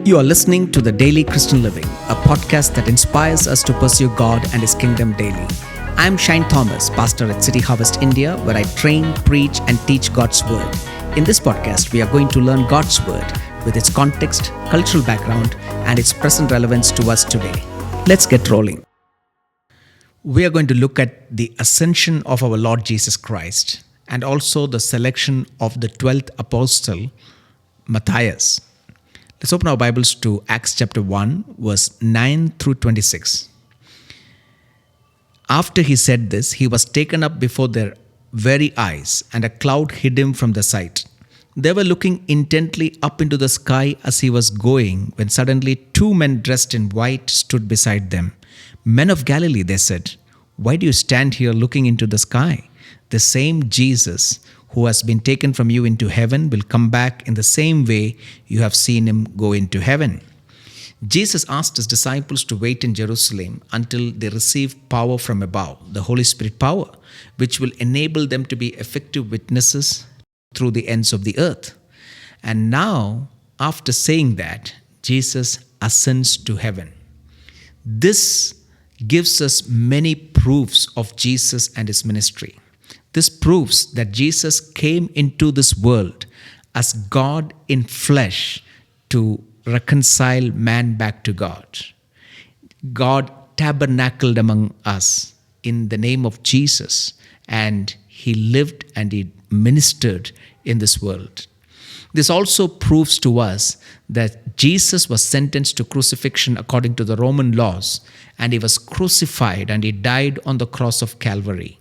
You are listening to The Daily Christian Living, a podcast that inspires us to pursue God and His kingdom daily. I'm Shane Thomas, pastor at City Harvest India, where I train, preach, and teach God's Word. In this podcast, we are going to learn God's Word with its context, cultural background, and its present relevance to us today. Let's get rolling. We are going to look at the ascension of our Lord Jesus Christ and also the selection of the 12th apostle, Matthias. Let's open our Bibles to Acts chapter 1, verse 9 through 26. After he said this, he was taken up before their very eyes, and a cloud hid him from the sight. They were looking intently up into the sky as he was going, when suddenly two men dressed in white stood beside them. "Men of Galilee," they said, "why do you stand here looking into the sky? The same Jesus who has been taken from you into heaven will come back in the same way you have seen him go into heaven." Jesus asked his disciples to wait in Jerusalem until they receive power from above, the Holy Spirit power, which will enable them to be effective witnesses through the ends of the earth. And now, after saying that, Jesus ascends to heaven. This gives us many proofs of Jesus and his ministry. This proves that Jesus came into this world as God in flesh to reconcile man back to God. God tabernacled among us in the name of Jesus, and he lived and he ministered in this world. This also proves to us that Jesus was sentenced to crucifixion according to the Roman laws, and he was crucified and he died on the cross of Calvary.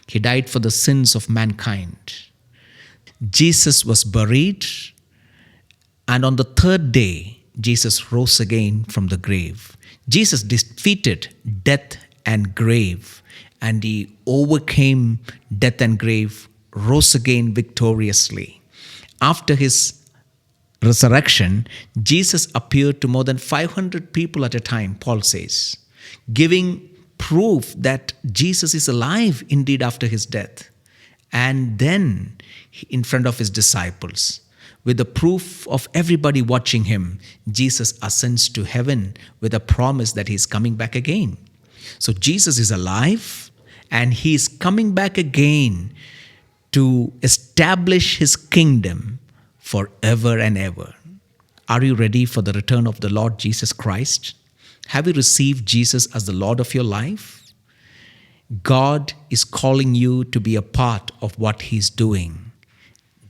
He died for the sins of mankind. Jesus was buried, and on the third day, Jesus rose again from the grave. Jesus defeated death and grave, and he overcame death and grave, rose again victoriously. After his resurrection, Jesus appeared to more than 500 people at a time, Paul says, giving proof that Jesus is alive indeed after his death. And then in front of his disciples, with the proof of everybody watching him, Jesus ascends to heaven with a promise that he is coming back again. So Jesus is alive and he is coming back again to establish his kingdom forever and ever. Are you ready for the return of the Lord Jesus Christ? Have you received Jesus as the Lord of your life? God is calling you to be a part of what he's doing.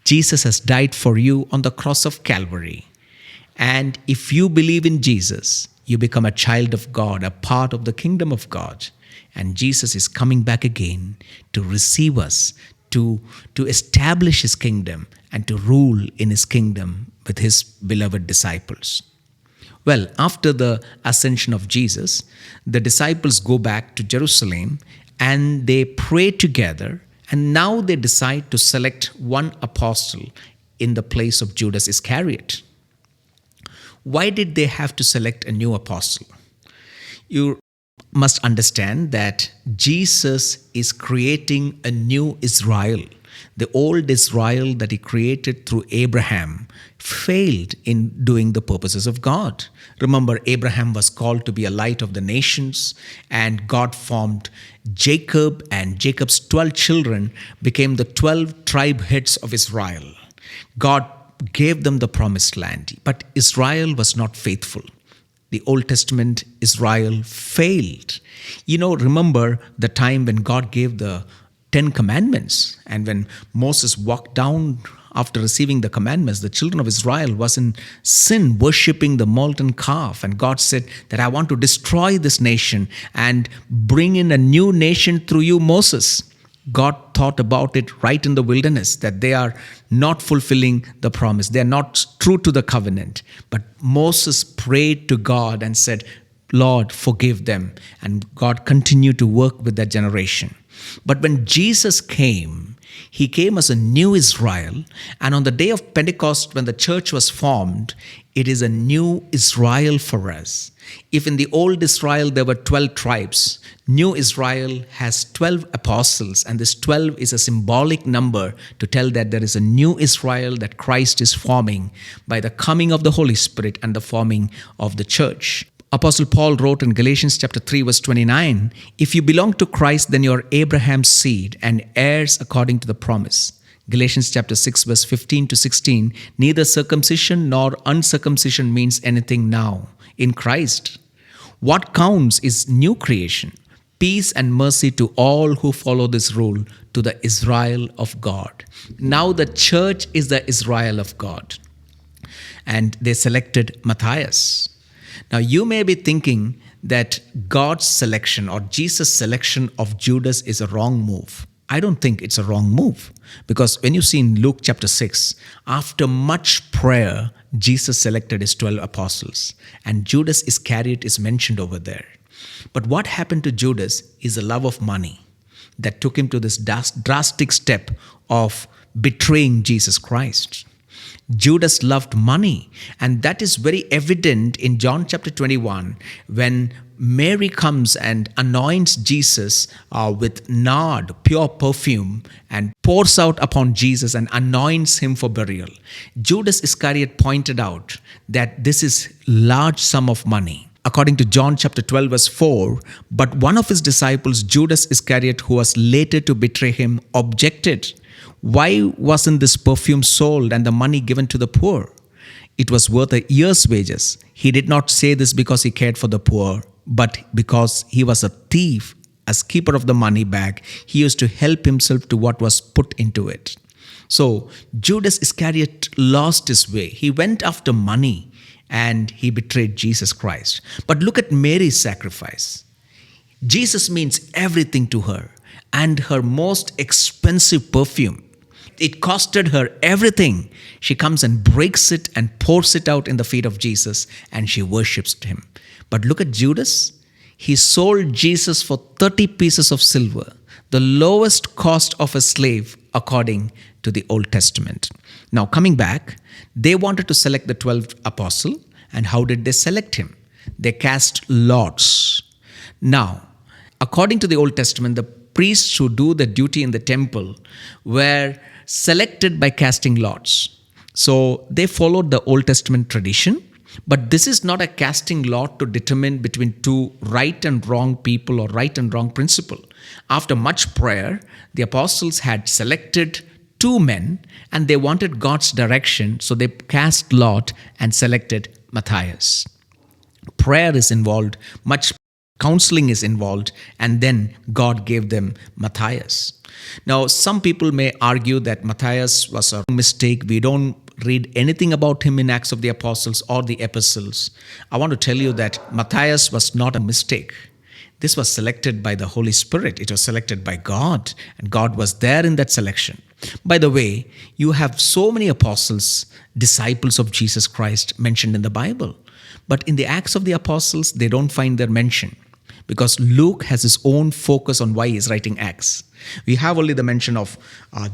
Jesus has died for you on the cross of Calvary. And if you believe in Jesus, you become a child of God, a part of the kingdom of God. And Jesus is coming back again to receive us, to establish his kingdom and to rule in his kingdom with his beloved disciples. Well, after the ascension of Jesus, the disciples go back to Jerusalem and they pray together, and now they decide to select one apostle in the place of Judas Iscariot. Why did they have to select a new apostle? You must understand that Jesus is creating a new Israel. The old Israel that he created through Abraham failed in doing the purposes of God. Remember, Abraham was called to be a light of the nations, and God formed Jacob, and Jacob's 12 children became the 12 tribe heads of Israel. God gave them the promised land, but Israel was not faithful. The Old Testament Israel failed. Remember the time when God gave the 10 commandments, and when Moses walked down after receiving the commandments, the children of Israel was in sin, worshipping the molten calf, and God said that I want to destroy this nation and bring in a new nation through you, Moses. God thought about it right in the wilderness, that they are not fulfilling the promise. They are not true to the covenant. But Moses prayed to God and said, Lord, forgive them. And God continued to work with that generation. But when Jesus came, He came as a new Israel. And on the day of Pentecost, when the church was formed, it is a new Israel for us. If in the old Israel there were 12 tribes, new Israel has 12 apostles, and this 12 is a symbolic number to tell that there is a new Israel that Christ is forming by the coming of the Holy Spirit and the forming of the church. Apostle Paul wrote in Galatians chapter 3 verse 29, "If you belong to Christ, then you are Abraham's seed and heirs according to the promise." Galatians chapter 6 verse 15 to 16, "Neither circumcision nor uncircumcision means anything now in Christ. What counts is new creation, peace and mercy to all who follow this rule, to the Israel of God." Now the church is the Israel of God. And they selected Matthias. Now you may be thinking that God's selection or Jesus' selection of Judas is a wrong move. I don't think it's a wrong move, because when you see in Luke chapter 6, after much prayer, Jesus selected his 12 apostles, and Judas Iscariot is mentioned over there. But what happened to Judas is the love of money that took him to this drastic step of betraying Jesus Christ. Judas loved money, and that is very evident in John chapter 21 when Mary comes and anoints Jesus with nard, pure perfume, and pours out upon Jesus and anoints him for burial. Judas Iscariot pointed out that this is large sum of money. According to John chapter 12 verse 4, but one of his disciples, Judas Iscariot, who was later to betray him, objected. Why wasn't this perfume sold and the money given to the poor? It was worth a year's wages. He did not say this because he cared for the poor, but because he was a thief. As keeper of the money bag, he used to help himself to what was put into it. So Judas Iscariot lost his way. He went after money and he betrayed Jesus Christ. But look at Mary's sacrifice. Jesus means everything to her, and her most expensive perfume. It costed her everything. She comes and breaks it and pours it out in the feet of Jesus, and she worships him. But look at Judas. He sold Jesus for 30 pieces of silver, the lowest cost of a slave according to the Old Testament. Now coming back, they wanted to select the 12th apostle. And how did they select him? They cast lots. Now, according to the Old Testament, the priests who do the duty in the temple were selected by casting lots. So they followed the Old Testament tradition, but this is not a casting lot to determine between two right and wrong people or right and wrong principle. After much prayer, the apostles had selected 2 men and they wanted God's direction, so they cast lot and selected Matthias. Prayer is involved, much counseling is involved, and then God gave them Matthias. Now, some people may argue that Matthias was a mistake. We don't read anything about him in Acts of the Apostles or the epistles. I want to tell you that Matthias was not a mistake. This was selected by the Holy Spirit. It was selected by God, and God was there in that selection. By the way, you have so many apostles, disciples of Jesus Christ mentioned in the Bible. But in the Acts of the Apostles, they don't find their mention, because Luke has his own focus on why he's writing Acts. We have only the mention of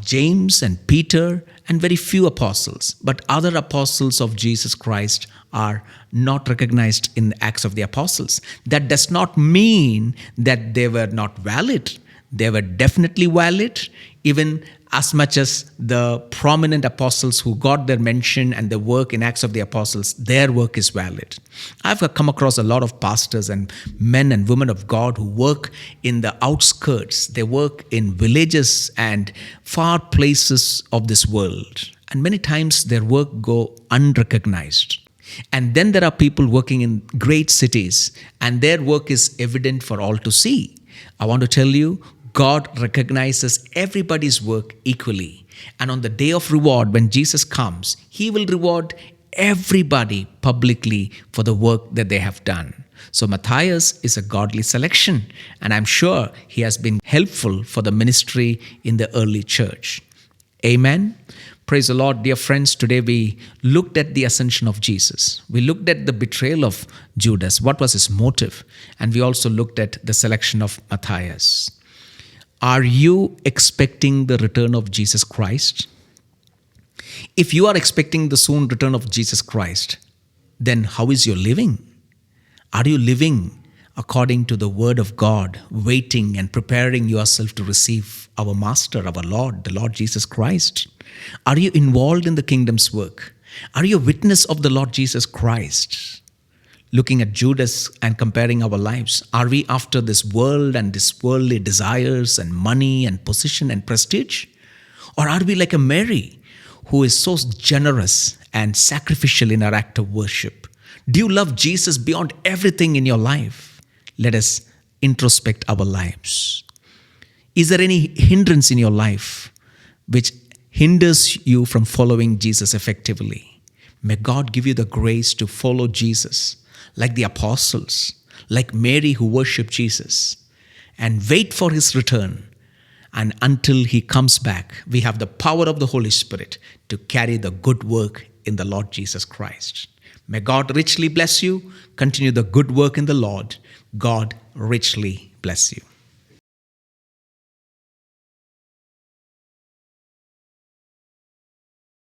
James and Peter and very few apostles, but other apostles of Jesus Christ are not recognized in the Acts of the Apostles. That does not mean that they were not valid. They were definitely valid, even as much as the prominent apostles who got their mention and their work in Acts of the Apostles, their work is valid. I've come across a lot of pastors and men and women of God who work in the outskirts. They work in villages and far places of this world. And many times their work go unrecognized. And then there are people working in great cities, and their work is evident for all to see. I want to tell you, God recognizes everybody's work equally. And on the day of reward, when Jesus comes, he will reward everybody publicly for the work that they have done. So Matthias is a godly selection, and I'm sure he has been helpful for the ministry in the early church. Amen. Praise the Lord, dear friends. Today we looked at the ascension of Jesus. We looked at the betrayal of Judas. What was his motive? And we also looked at the selection of Matthias. Are you expecting the return of Jesus Christ? If you are expecting the soon return of Jesus Christ, then how is your living? Are you living according to the word of God, waiting and preparing yourself to receive our Master, our Lord, the Lord Jesus Christ? Are you involved in the kingdom's work? Are you a witness of the Lord Jesus Christ? Looking at Judas and comparing our lives, are we after this world and this worldly desires and money and position and prestige? Or are we like a Mary who is so generous and sacrificial in her act of worship? Do you love Jesus beyond everything in your life? Let us introspect our lives. Is there any hindrance in your life which hinders you from following Jesus effectively? May God give you the grace to follow Jesus like the apostles, like Mary who worshiped Jesus, and wait for his return. And until he comes back, we have the power of the Holy Spirit to carry the good work in the Lord Jesus Christ. May God richly bless you. Continue the good work in the Lord. God richly bless you.